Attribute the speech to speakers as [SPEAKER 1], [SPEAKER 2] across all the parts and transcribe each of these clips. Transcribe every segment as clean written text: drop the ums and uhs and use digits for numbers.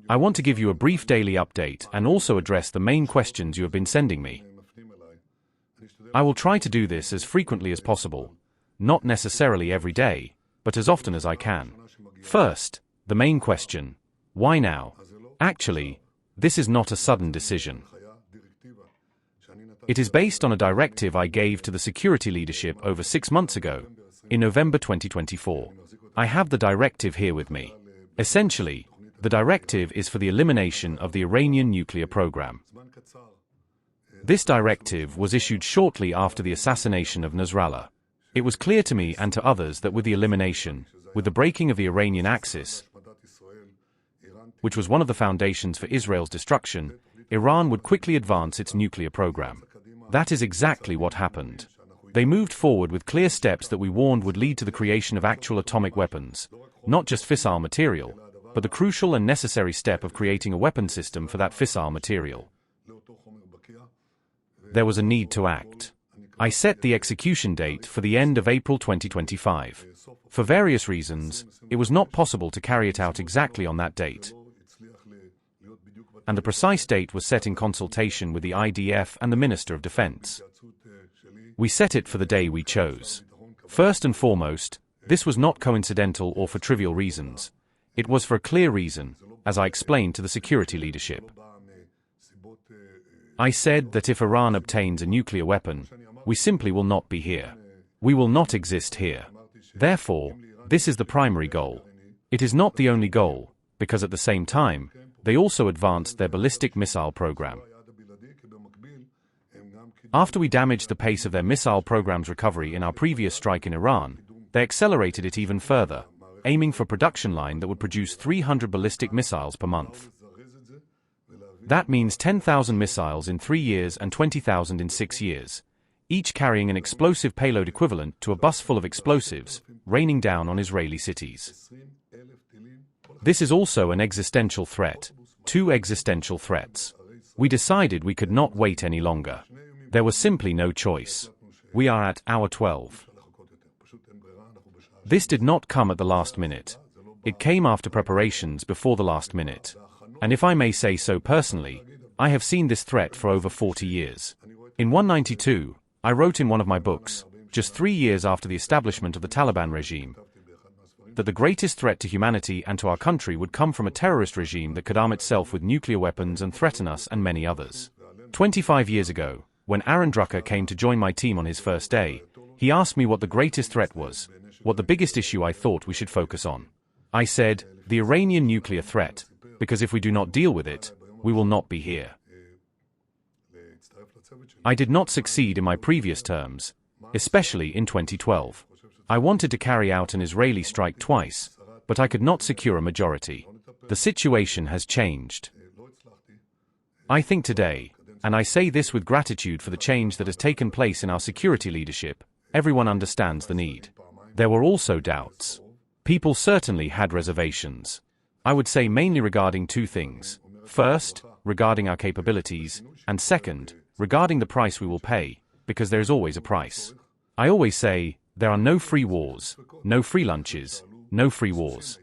[SPEAKER 1] I want to give you a brief daily update and also address the main questions you have been sending me. I will try to do this as frequently as possible, not necessarily every day, but as often as I can. First, the main question: why now? Actually, this is not a sudden decision. It is based on a directive I gave to the security leadership over 6 months ago, in November 2024. I have the directive here with me. Essentially, the directive is for the elimination of the Iranian nuclear program. This directive was issued shortly after the assassination of Nasrallah. It was clear to me and to others that with the elimination, with the breaking of the Iranian axis, which was one of the foundations for Israel's destruction, Iran would quickly advance its nuclear program. That is exactly what happened. They moved forward with clear steps that we warned would lead to the creation of actual atomic weapons, not just fissile material, but the crucial and necessary step of creating a weapon system for that fissile material. There was a need to act. I set the execution date for the end of April 2025. For various reasons, it was not possible to carry it out exactly on that date. And the precise date was set in consultation with the IDF and the Minister of Defense. We set it for the day we chose. First and foremost, this was not coincidental or for trivial reasons. It was for a clear reason, as I explained to the security leadership. I said that if Iran obtains a nuclear weapon, we simply will not be here. We will not exist here. Therefore, this is the primary goal. It is not the only goal, because at the same time, they also advanced their ballistic missile program. After we damaged the pace of their missile program's recovery in our previous strike in Iran, they accelerated it even further, aiming for a production line that would produce 300 ballistic missiles per month. That means 10,000 missiles in 3 years and 20,000 in 6 years, each carrying an explosive payload equivalent to a bus full of explosives, raining down on Israeli cities. This is also an existential threat, 2 existential threats. We decided we could not wait any longer. There was simply no choice. We are at hour 12. This did not come at the last minute. It came after preparations before the last minute. And if I may say so personally, I have seen this threat for over 40 years. In 192, I wrote in one of my books, just 3 years after the establishment of the Taliban regime, that the greatest threat to humanity and to our country would come from a terrorist regime that could arm itself with nuclear weapons and threaten us and many others. 25 years ago, when Aaron Drucker came to join my team on his first day, he asked me what the greatest threat was, what the biggest issue I thought we should focus on. I said, the Iranian nuclear threat, because if we do not deal with it, we will not be here. I did not succeed in my previous terms, especially in 2012. I wanted to carry out an Israeli strike twice, but I could not secure a majority. The situation has changed. I think today, and I say this with gratitude for the change that has taken place in our security leadership, everyone understands the need. There were also doubts. People certainly had reservations. I would say mainly regarding 2 things. First, regarding our capabilities, and second, regarding the price we will pay, because there is always a price. I always say, there are no free wars, no free lunches, no free wars.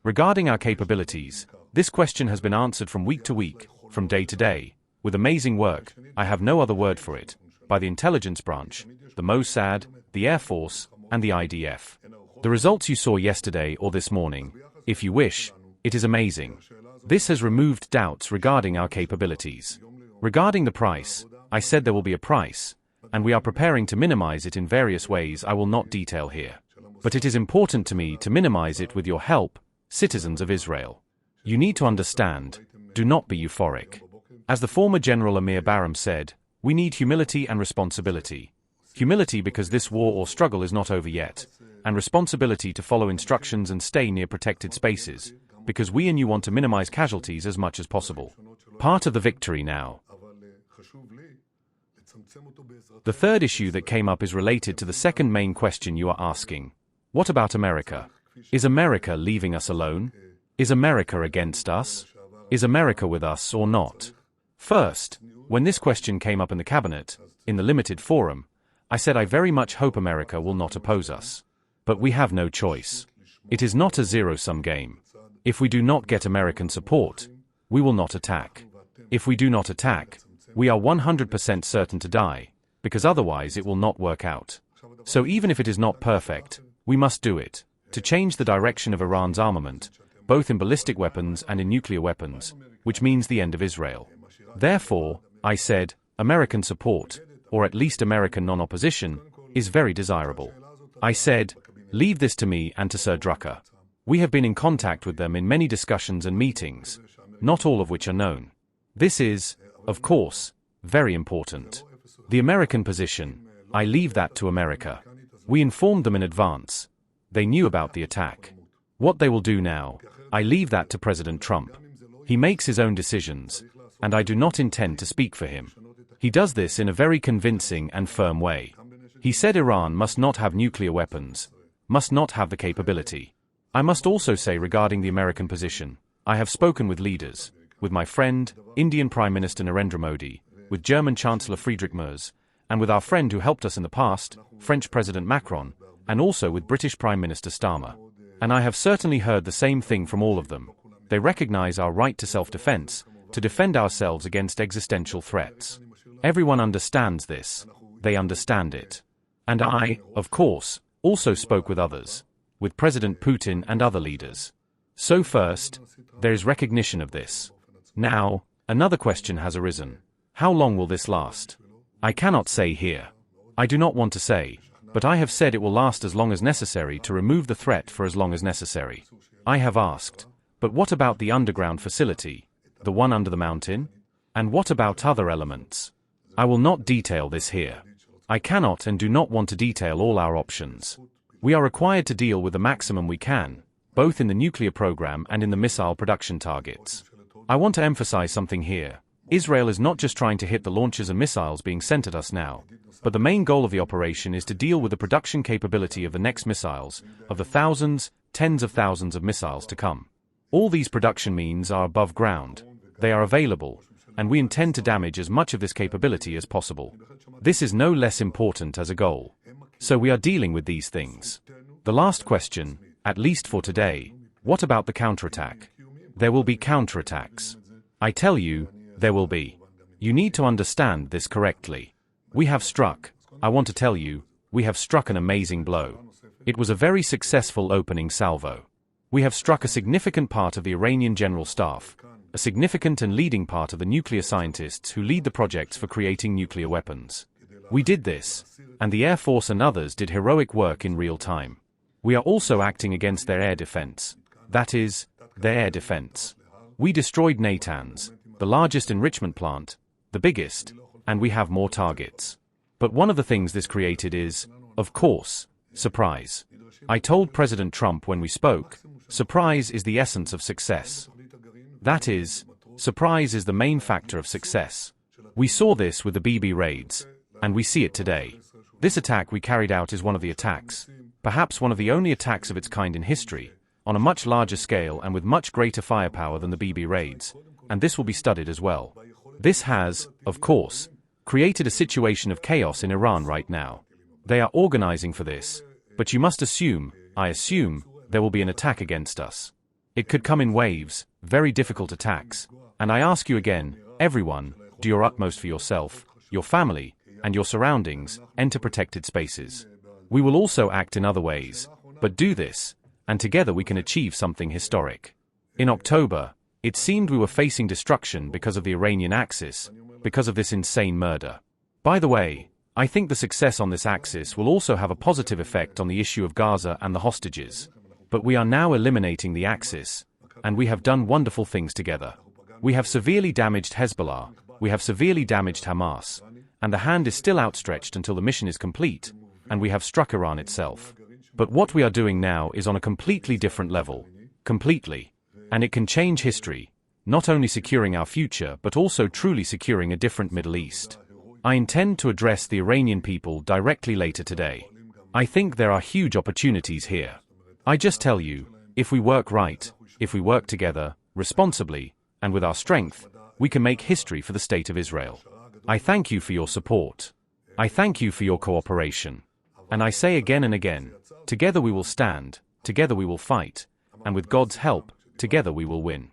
[SPEAKER 1] Regarding our capabilities, this question has been answered from week to week, from day to day, with amazing work, I have no other word for it, by the intelligence branch, the Mossad, the Air Force, and the IDF. The results you saw yesterday or this morning, if you wish, it is amazing. This has removed doubts regarding our capabilities. Regarding the price, I said there will be a price, and we are preparing to minimize it in various ways I will not detail here. But it is important to me to minimize it with your help, citizens of Israel. You need to understand, do not be euphoric. As the former General Amir Baram said, we need humility and responsibility. Humility because this war or struggle is not over yet, and responsibility to follow instructions and stay near protected spaces, because we and you want to minimize casualties as much as possible. Part of the victory now. The third issue that came up is related to the second main question you are asking. What about America? Is America leaving us alone? Is America against us? Is America with us or not? First, when this question came up in the cabinet, in the limited forum, I said I very much hope America will not oppose us. But we have no choice. It is not a zero-sum game. If we do not get American support, we will not attack. If we do not attack, we are 100% certain to die, because otherwise it will not work out. So even if it is not perfect, we must do it, to change the direction of Iran's armament, both in ballistic weapons and in nuclear weapons, which means the end of Israel. Therefore, I said, American support, or at least American non-opposition, is very desirable. I said, leave this to me and to Sir Drucker. We have been in contact with them in many discussions and meetings, not all of which are known. This is, of course, very important. The American position, I leave that to America. We informed them in advance. They knew about the attack. What they will do now, I leave that to President Trump. He makes his own decisions, and I do not intend to speak for him. He does this in a very convincing and firm way. He said Iran must not have nuclear weapons, must not have the capability. I must also say regarding the American position, I have spoken with leaders, with my friend, Indian Prime Minister Narendra Modi, with German Chancellor Friedrich Merz, and with our friend who helped us in the past, French President Macron, and also with British Prime Minister Starmer. And I have certainly heard the same thing from all of them. They recognize our right to self-defense, to defend ourselves against existential threats. Everyone understands this. They understand it. And I, of course, also spoke with others, with President Putin and other leaders. So first, there is recognition of this. Now, another question has arisen. How long will this last? I cannot say here. I do not want to say, but I have said it will last as long as necessary to remove the threat for as long as necessary. I have asked, but what about the underground facility, the one under the mountain? And what about other elements? I will not detail this here. I cannot and do not want to detail all our options. We are required to deal with the maximum we can, both in the nuclear program and in the missile production targets. I want to emphasize something here. Israel is not just trying to hit the launchers and missiles being sent at us now, but the main goal of the operation is to deal with the production capability of the next missiles, of the thousands, tens of thousands of missiles to come. All these production means are above ground. They are available, and we intend to damage as much of this capability as possible. This is no less important as a goal. So we are dealing with these things. The last question, at least for today, what about the counterattack? There will be counterattacks. I tell you, there will be. You need to understand this correctly. We have struck, I want to tell you, we have struck an amazing blow. It was a very successful opening salvo. We have struck a significant part of the Iranian general staff, a significant and leading part of the nuclear scientists who lead the projects for creating nuclear weapons. We did this, and the Air Force and others did heroic work in real time. We are also acting against their air defense. That is, their air defense. We destroyed Natanz, the largest enrichment plant, the biggest, and we have more targets. But one of the things this created is, of course, surprise. I told President Trump when we spoke, surprise is the essence of success. That is, surprise is the main factor of success. We saw this with the BB raids, and we see it today. This attack we carried out is one of the attacks, perhaps one of the only attacks of its kind in history, on a much larger scale and with much greater firepower than the BB raids, and this will be studied as well. This has, of course, created a situation of chaos in Iran right now. They are organizing for this, but you must assume, I assume, there will be an attack against us. It could come in waves, very difficult attacks, and I ask you again, everyone, do your utmost for yourself, your family, and your surroundings, enter protected spaces. We will also act in other ways, but do this, and together we can achieve something historic. In October, it seemed we were facing destruction because of the Iranian axis, because of this insane murder. By the way, I think the success on this axis will also have a positive effect on the issue of Gaza and the hostages. But we are now eliminating the axis, and we have done wonderful things together. We have severely damaged Hezbollah, we have severely damaged Hamas, and the hand is still outstretched until the mission is complete, and we have struck Iran itself. But what we are doing now is on a completely different level. Completely. And it can change history, not only securing our future but also truly securing a different Middle East. I intend to address the Iranian people directly later today. I think there are huge opportunities here. I just tell you, if we work right, if we work together, responsibly, and with our strength, we can make history for the State of Israel. I thank you for your support. I thank you for your cooperation. And I say again and again, together we will stand, together we will fight, and with God's help, together we will win.